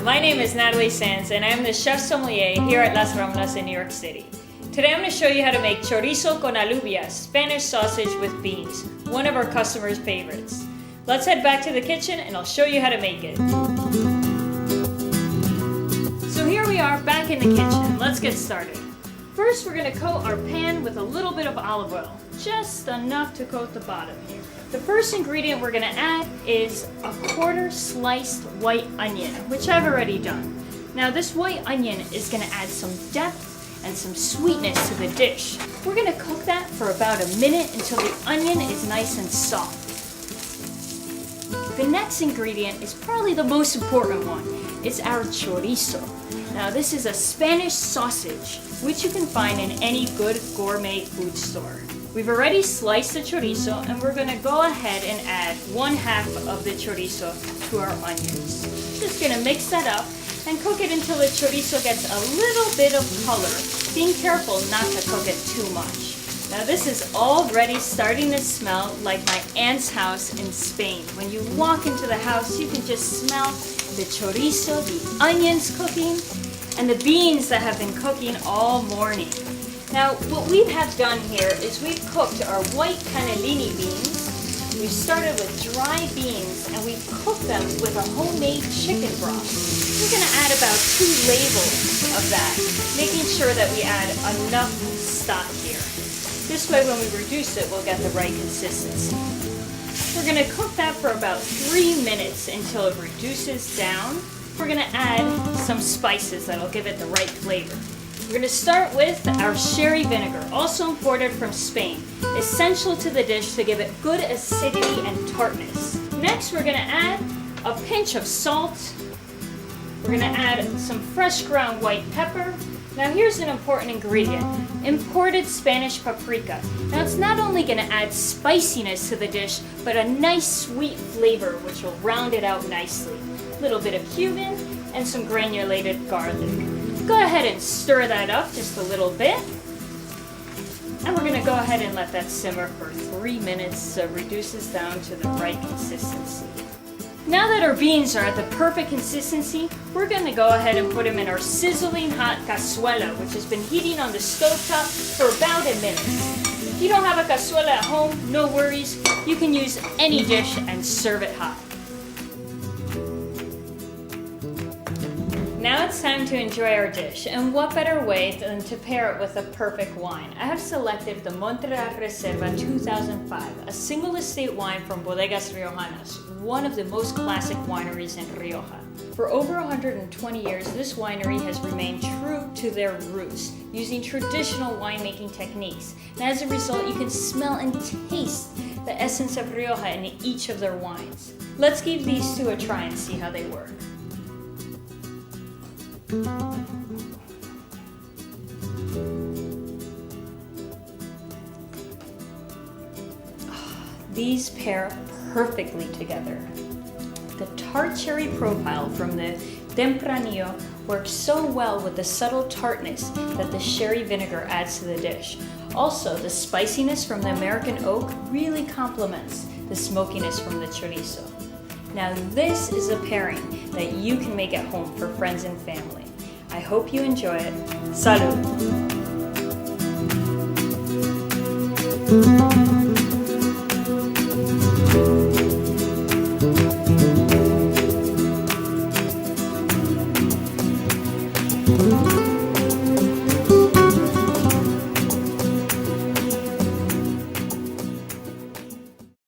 My name is Natalie Sanz and I'm the chef sommelier here at Las Ramblas in New York City. Today I'm going to show you how to make chorizo con alubias, Spanish sausage with beans, one of our customers' favorites. Let's head back to the kitchen and I'll show you how to make it. So here we are back in the kitchen. Let's get started. First we're going to coat our pan with a little bit of olive oil, just enough to coat the bottom here. The first ingredient we're going to add is a quarter sliced white onion, which I've already done. Now this white onion is going to add some depth and some sweetness to the dish. We're going to cook that for about a minute until the onion is nice and soft. The next ingredient is probably the most important one. It's our chorizo. Now this is a Spanish sausage, which you can find in any good gourmet food store. We've already sliced the chorizo and we're going to go ahead and add 1/2 of the chorizo to our onions. Just going to mix that up and cook it until the chorizo gets a little bit of color, being careful not to cook it too much. Now this is already starting to smell like my aunt's house in Spain. When you walk into the house, you can just smell the chorizo, the onions cooking, and the beans that have been cooking all morning. Now what we have done here is we've cooked our white cannellini beans. We've started with dry beans and we've cooked them with a homemade chicken broth. We're going to add about 2 ladles of that, making sure that we add enough stock here. This way when we reduce it, we'll get the right consistency. We're going to cook that for about 3 minutes until it reduces down. We're going to add some spices that'll give it the right flavor. We're going to start with our sherry vinegar, also imported from Spain, essential to the dish to give it good acidity and tartness. Next, we're going to add a pinch of salt. We're going to add some fresh ground white pepper. Now here's an important ingredient, imported Spanish paprika. Now it's not only going to add spiciness to the dish, but a nice sweet flavor which will round it out nicely. A little bit of cumin and some granulated garlic. Go ahead and stir that up just a little bit. And we're going to go ahead and let that simmer for 3 minutes so it reduces down to the right consistency. Now that our beans are at the perfect consistency, we're going to go ahead and put them in our sizzling hot cazuela, which has been heating on the stovetop for about a minute. If you don't have a cazuela at home, no worries. You can use any dish and serve it hot. Now it's time to enjoy our dish, and what better way than to pair it with a perfect wine. I have selected the Monte Real Reserva 2005, a single estate wine from Bodegas Riojanas, one of the most classic wineries in Rioja. For over 120 years, this winery has remained true to their roots, using traditional winemaking techniques. And as a result, you can smell and taste the essence of Rioja in each of their wines. Let's give these two a try and see how they work. These pair perfectly together. The tart cherry profile from the Tempranillo works so well with the subtle tartness that the sherry vinegar adds to the dish. Also, the spiciness from the American oak really complements the smokiness from the chorizo. Now this is a pairing that you can make at home for friends and family. I hope you enjoy it. Salud!